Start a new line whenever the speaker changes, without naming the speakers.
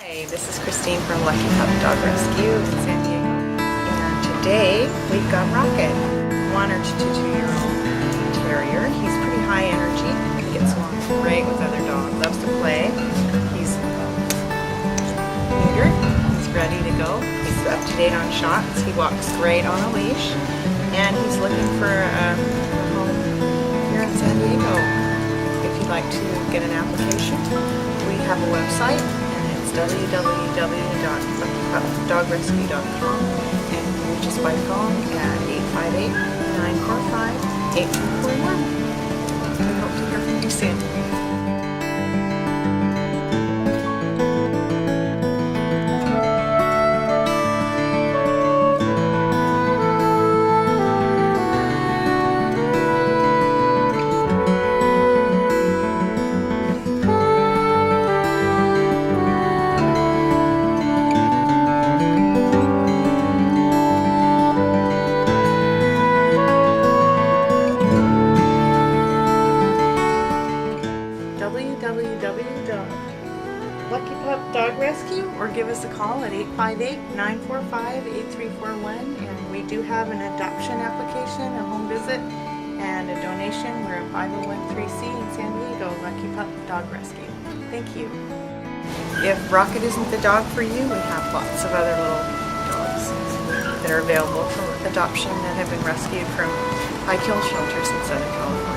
Hi, this is Christine from Lucky Pup Dog Rescue in San Diego. And today we've got Rocket, 1 or 2-year-old terrier. He's pretty high energy. He gets along great with other dogs. Loves to play. He's neutered. He's ready to go. He's up to date on shots. He walks great on a leash. And he's looking for a home here in San Diego. If you'd like to get an application, we have a website. www.luckypupdogrescue.com, and you reach us by phone at 858-945-8341. We hope to hear from you soon. www.LuckyPupDogRescue, or give us a call at 858-945-8341. And we do have an adoption application, a home visit, and a donation. We're a 501(c)(3) in San Diego, Lucky Pup Dog Rescue. Thank you. If Rocket isn't the dog for you, we have lots of other little dogs that are available for adoption that have been rescued from high kill shelters in Southern California.